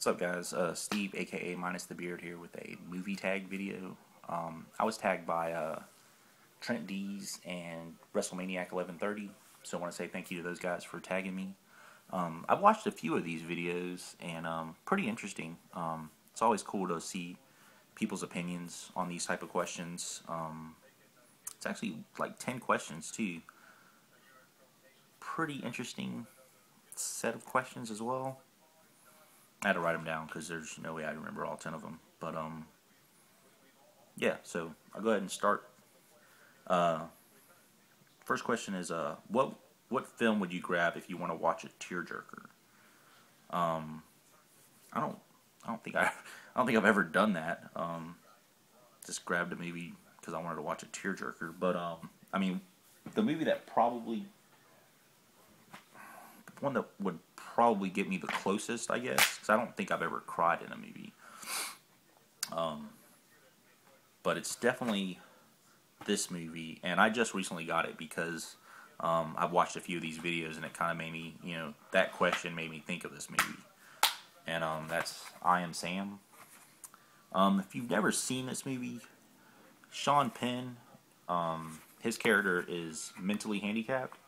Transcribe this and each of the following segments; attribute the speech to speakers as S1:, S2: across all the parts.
S1: What's up, guys? Steve, aka Minus the Beard, here with a movie tag video. I was tagged by Trent Dees and WrestleManiac 1130, so I want to say thank you to those guys for tagging me. I've watched a few of these videos, and pretty interesting. It's always cool to see people's opinions on these type of questions. It's actually like 10 questions too. Pretty interesting set of questions as well. I had to write them down because there's no way I remember all 10 of them. But yeah. So I'll go ahead and start. First question is what film would you grab if you want to watch a tearjerker? I don't think I've ever done that. Just grabbed a movie because I wanted to watch a tearjerker. But I mean, the movie that probably one that would probably get me the closest, I guess, because I don't think I've ever cried in a movie. But it's definitely this movie, and I just recently got it because I've watched a few of these videos, and it kind of made me, that question made me think of this movie. And that's I Am Sam. If you've never seen this movie, Sean Penn, his character is mentally handicapped,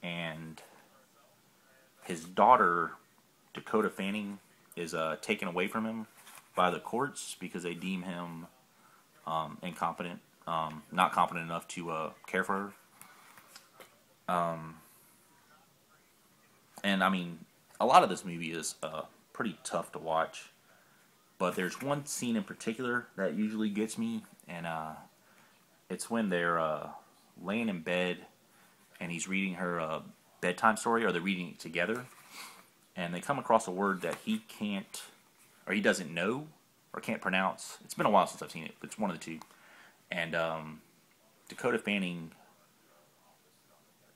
S1: and his daughter, Dakota Fanning, is taken away from him by the courts because they deem him incompetent, not competent enough to care for her. And I mean, a lot of this movie is pretty tough to watch, but there's one scene in particular that usually gets me, and it's when they're laying in bed and he's reading her bedtime story, or they're reading it together, and they come across a word that he can't, or he doesn't know, or can't pronounce. It's been a while since I've seen it, but it's one of the two. And Dakota Fanning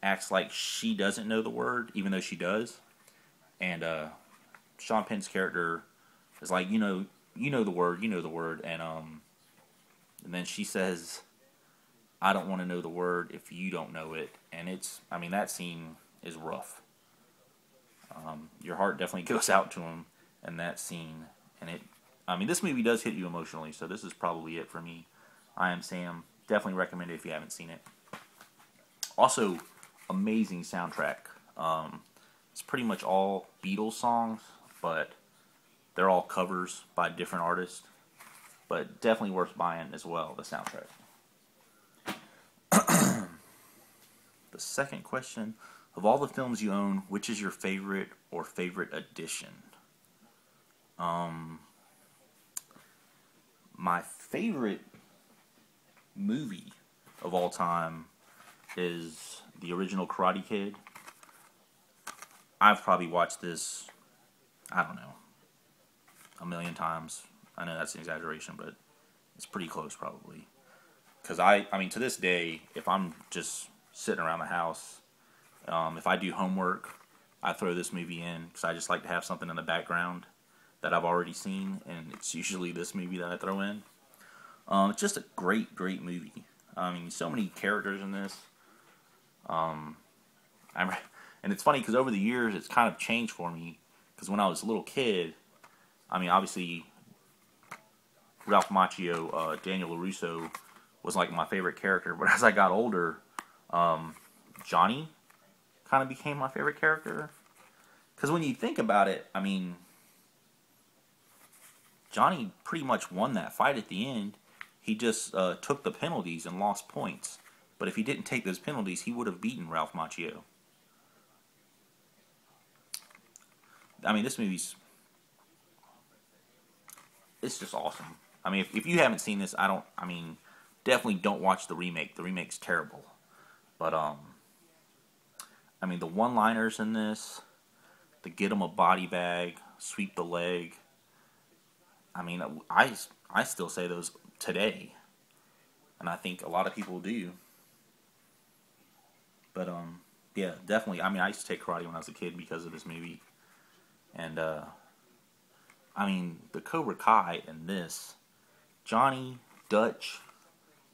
S1: acts like she doesn't know the word, even though she does. And Sean Penn's character is like, you know the word, and then she says, "I don't want to know the word if you don't know it." And that scene is rough. Your heart definitely goes out to him in that scene, and this movie does hit you emotionally, so this is probably it for me. I Am Sam. Definitely recommend it if you haven't seen it. Also, amazing soundtrack. It's pretty much all Beatles songs, but they're all covers by different artists. But definitely worth buying as well, the soundtrack. The second question: of all the films you own, which is your favorite or favorite edition? My favorite movie of all time is the original Karate Kid. I've probably watched this, I don't know, a million times. I know that's an exaggeration, but it's pretty close probably. Because I mean, to this day, if I'm just sitting around the house, if I do homework, I throw this movie in because I just like to have something in the background that I've already seen, and it's usually this movie that I throw in. It's just a great, great movie. I mean, so many characters in this. And it's funny because over the years, it's kind of changed for me. Because when I was a little kid, I mean, obviously, Ralph Macchio, Daniel LaRusso was like my favorite character. But as I got older, Johnny kind of became my favorite character. Because when you think about it, I mean, Johnny pretty much won that fight at the end. He just took the penalties and lost points. But if he didn't take those penalties, he would have beaten Ralph Macchio. I mean, this movie's... it's just awesome. I mean, if you haven't seen this, definitely don't watch the remake. The remake's terrible. But, I mean, the one-liners in this, the get him a body bag, sweep the leg, I mean, I still say those today, and I think a lot of people do. But yeah, definitely. I mean, I used to take karate when I was a kid because of this movie, and I mean, the Cobra Kai in this, Johnny, Dutch,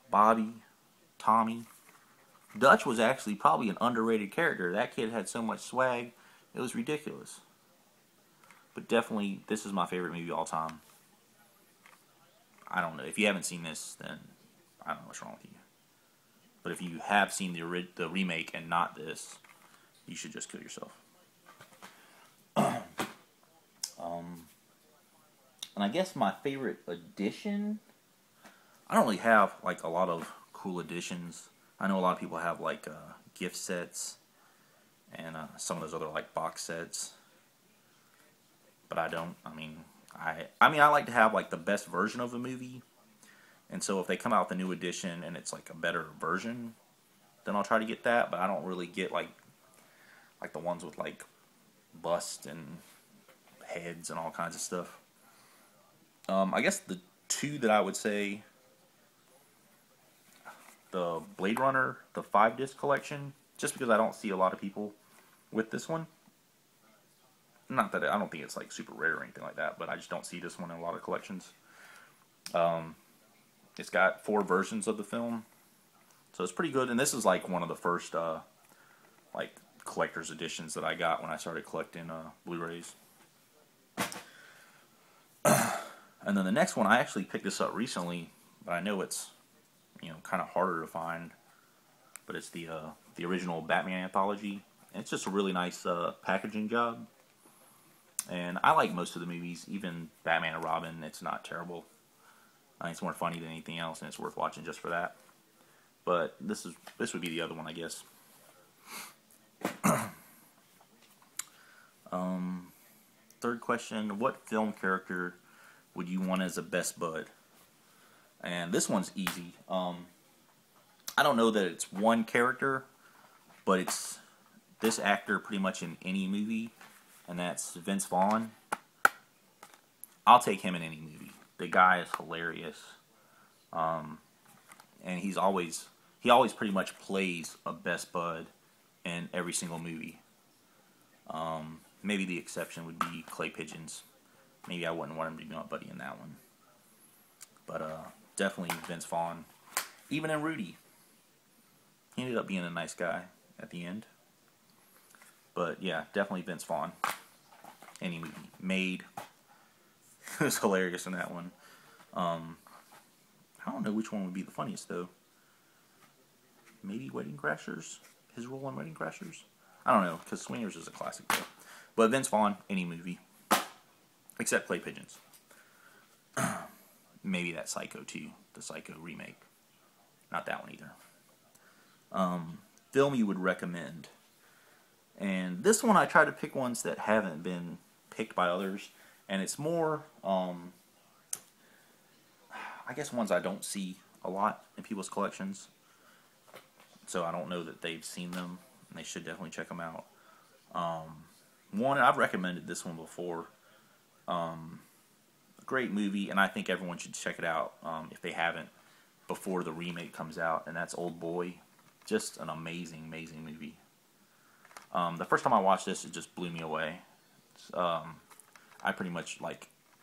S1: Bobby, Tommy. Dutch was actually probably an underrated character. That kid had so much swag, it was ridiculous. But definitely, this is my favorite movie of all time. I don't know. If you haven't seen this, then I don't know what's wrong with you. But if you have seen the remake and not this, you should just kill yourself. And I guess my favorite edition, I don't really have like a lot of cool editions. I know a lot of people have like gift sets and some of those other like box sets, but I don't. I like to have like the best version of the movie, and so if they come out with a new edition and it's like a better version, then I'll try to get that. But I don't really get like the ones with like busts and heads and all kinds of stuff. I guess the two that I would say, the Blade Runner, the 5-disc collection, just because I don't see a lot of people with this one. Not that I don't think it's like super rare or anything like that, but I just don't see this one in a lot of collections. It's got 4 versions of the film, so it's pretty good. And this is like one of the first like collector's editions that I got when I started collecting Blu-rays. And then the next one, I actually picked this up recently, but I know it's kind of harder to find. But it's the original Batman anthology, and it's just a really nice packaging job. And I like most of the movies, even Batman and Robin. It's not terrible. I think it's more funny than anything else, and it's worth watching just for that. But this would be the other one, I guess. Third question: what film character would you want as a best bud? And this one's easy. I don't know that it's one character, but it's this actor pretty much in any movie, and that's Vince Vaughn. I'll take him in any movie. The guy is hilarious, and he always pretty much plays a best bud in every single movie. Maybe the exception would be Clay Pigeons. Maybe I wouldn't want him to be my buddy in that one. But definitely Vince Vaughn. Even in Rudy, he ended up being a nice guy at the end. But yeah, definitely Vince Vaughn. Any movie. Made. It was hilarious in that one. I don't know which one would be the funniest though. Maybe Wedding Crashers? His role in Wedding Crashers? I don't know, because Swingers is a classic though. But Vince Vaughn, any movie. Except Clay Pigeons. Maybe that Psycho 2, the Psycho remake. Not that one either. Film you would recommend. And this one I try to pick ones that haven't been picked by others. And it's more, I guess ones I don't see a lot in people's collections. So I don't know that they've seen them. And they should definitely check them out. One, I've recommended this one before. Great movie, and I think everyone should check it out if they haven't before the remake comes out, and that's Old Boy. Just an amazing, amazing movie. The first time I watched this, it just blew me away. I pretty much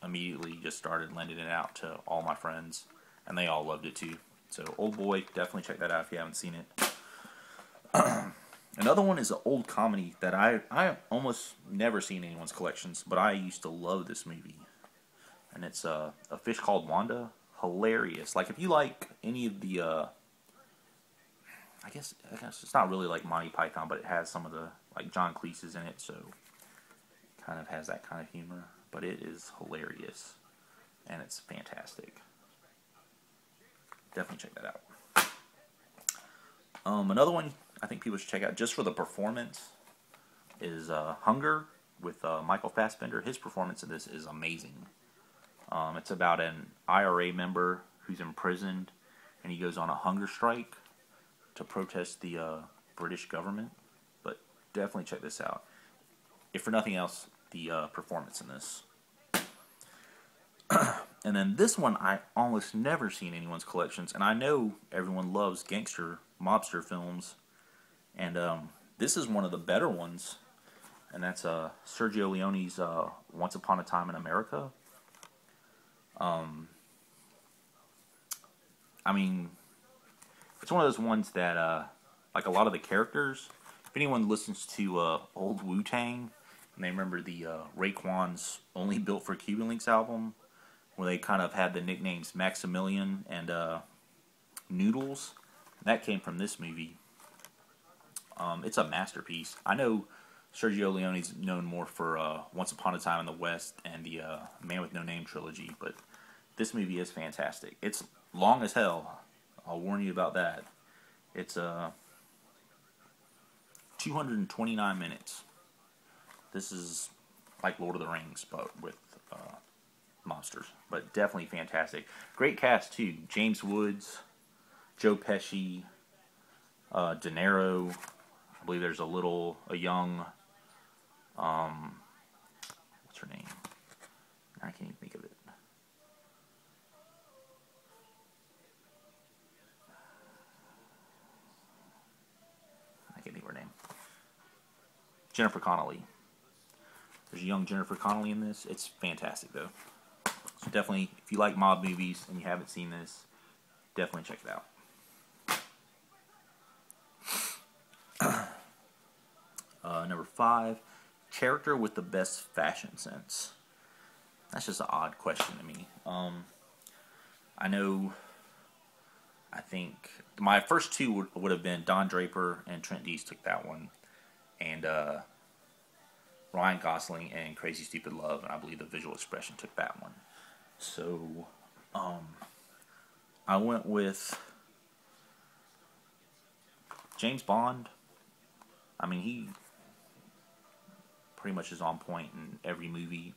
S1: immediately just started lending it out to all my friends, and they all loved it too. So Old Boy, definitely check that out if you haven't seen it. Another one is an old comedy that I almost never seen in anyone's collections, but I used to love this movie. And it's A Fish Called Wanda. Hilarious. Like, if you like any of the, I guess it's not really like Monty Python, but it has some of the, like, John Cleese is in it, so it kind of has that kind of humor. But it is hilarious. And it's fantastic. Definitely check that out. Another one I think people should check out just for the performance is Hunger with Michael Fassbender. His performance in this is amazing. It's about an IRA member who's imprisoned, and he goes on a hunger strike to protest the British government. But definitely check this out. If for nothing else, the performance in this. And then this one I almost never see in anyone's collections, and I know everyone loves gangster mobster films. And this is one of the better ones, and that's Sergio Leone's Once Upon a Time in America. I mean, it's one of those ones that, like a lot of the characters, if anyone listens to old Wu-Tang, And they remember the Raekwon's Only Built for Cuban Links album, where they kind of had the nicknames Maximilian and Noodles. That came from this movie. It's a masterpiece. I know Sergio Leone's known more for Once Upon a Time in the West and the Man with No Name trilogy, but this movie is fantastic. It's long as hell. I'll warn you about that. It's 229 minutes. This is like Lord of the Rings, but with monsters. But definitely fantastic. Great cast too. James Woods, Joe Pesci, De Niro. I believe there's a young, what's her name? I can't even think of it. I can't think of her name. Jennifer Connelly. There's a young Jennifer Connelly in this. It's fantastic though. So definitely, if you like mob movies and you haven't seen this, definitely check it out. Number 5, character with the best fashion sense. That's just an odd question to me. I think my first two would have been Don Draper and Trent Deese took that one. And Ryan Gosling and Crazy Stupid Love, and I believe The Visual Expression took that one. So, I went with James Bond. I mean, he pretty much is on point in every movie.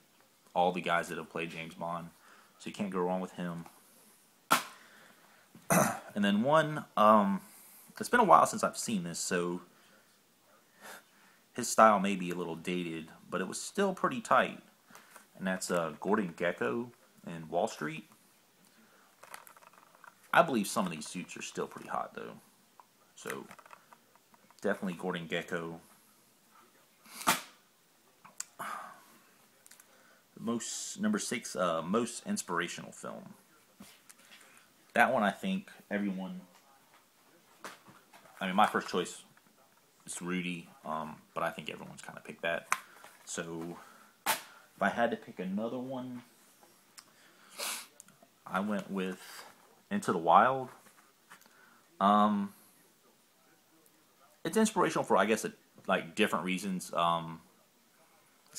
S1: All the guys that have played James Bond, so you can't go wrong with him. And then one, it's been a while since I've seen this, so his style may be a little dated, but it was still pretty tight. And that's Gordon Gekko in Wall Street. I believe some of these suits are still pretty hot, though. So, definitely Gordon Gekko. Number 6, most inspirational film. That one, I think everyone. I mean, my first choice is Rudy, but I think everyone's kind of picked that. So, if I had to pick another one, I went with Into the Wild. It's inspirational for, I guess, like different reasons. It's kind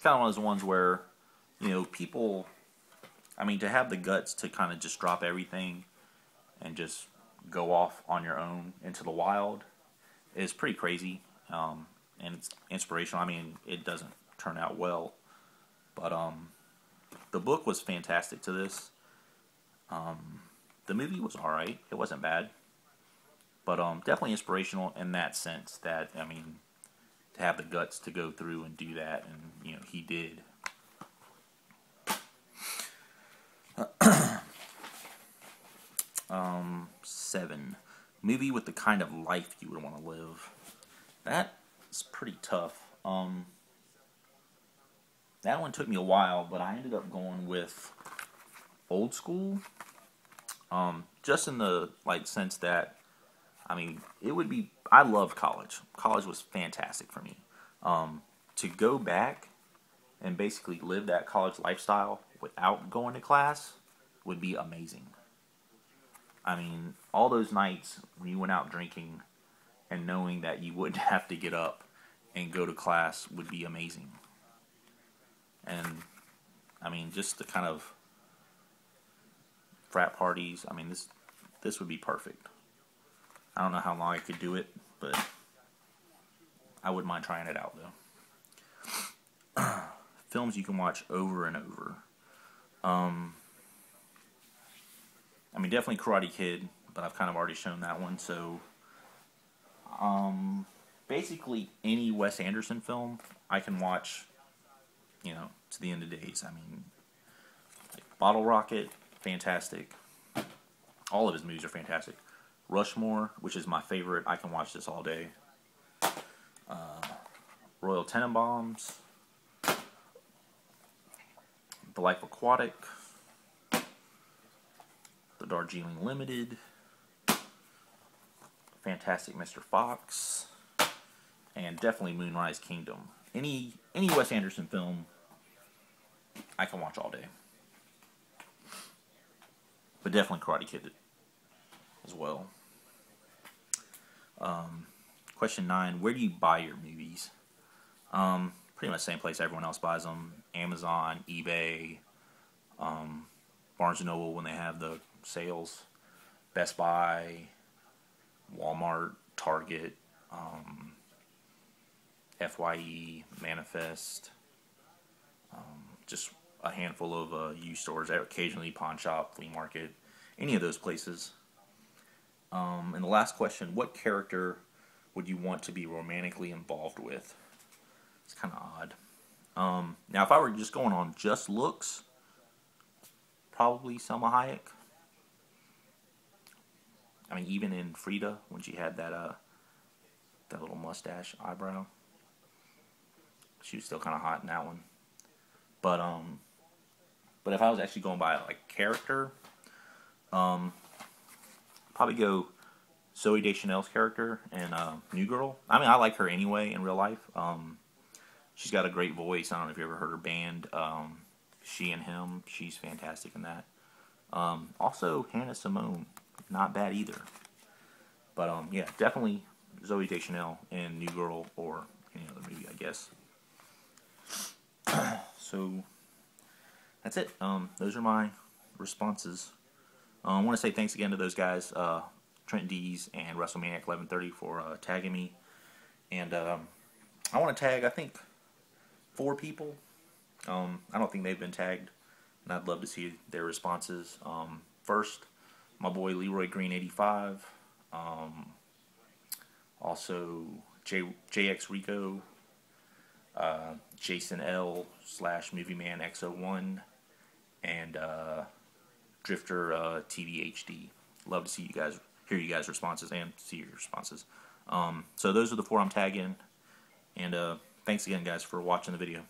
S1: of one of those ones where, you know, people, I mean, to have the guts to kind of just drop everything and just go off on your own into the wild is pretty crazy. And it's inspirational. I mean, it doesn't turn out well, but the book was fantastic to this. The movie was alright. It wasn't bad. But definitely inspirational in that sense that, I mean, to have the guts to go through and do that, and, you know, he did. 7. Movie with the kind of life you would want to live. That's pretty tough. That one took me a while, but I ended up going with Old School. Just in the sense that, I mean, it would be. I loved college. College was fantastic for me. To go back and basically live that college lifestyle without going to class would be amazing. I mean, all those nights when you went out drinking and knowing that you wouldn't have to get up and go to class would be amazing. And, I mean, just the kind of frat parties, I mean, this would be perfect. I don't know how long I could do it, but I wouldn't mind trying it out, though. Films you can watch over and over. I mean, definitely Karate Kid, but I've kind of already shown that one, so basically any Wes Anderson film I can watch, you know, to the end of days. I mean, like Bottle Rocket, fantastic. All of his movies are fantastic. Rushmore, which is my favorite, I can watch this all day. Royal Tenenbaums, The Life Aquatic, The Darjeeling Limited, Fantastic Mr. Fox, and definitely Moonrise Kingdom. any Wes Anderson film, I can watch all day. But definitely Karate Kid as well. Question 9: where do you buy your movies? Pretty much the same place everyone else buys them: Amazon, eBay, Barnes and Noble when they have the sales, Best Buy, Walmart, Target, FYE, Manifest, just a handful of used stores, occasionally pawn shop, flea market, any of those places. And the last question: what character would you want to be romantically involved with? It's kind of odd. Now, if I were just going on just looks, probably Selma Hayek. I mean, even in Frida, when she had that little mustache eyebrow, she was still kind of hot in that one. But if I was actually going by like character, probably go Zooey Deschanel's character in New Girl. I mean, I like her anyway in real life. She's got a great voice. I don't know if you ever heard her band, She and Him. She's fantastic in that. Also, Hannah Simone, not bad either. But yeah, definitely Zooey Deschanel in New Girl or any other movie, I guess. So that's it. Those are my responses. I want to say thanks again to those guys, Trent Dees and WrestleManiac 1130 for tagging me. And I want to tag, I think, 4 people. I don't think they've been tagged, and I'd love to see their responses. First, my boy Leroy Green 85. Also, JX Rico, Jason L / Movie Man X01, and Drifter TV HD. Love to see you guys, hear you guys' responses, and see your responses. So those are the 4 I'm tagging, and thanks again, guys, for watching the video.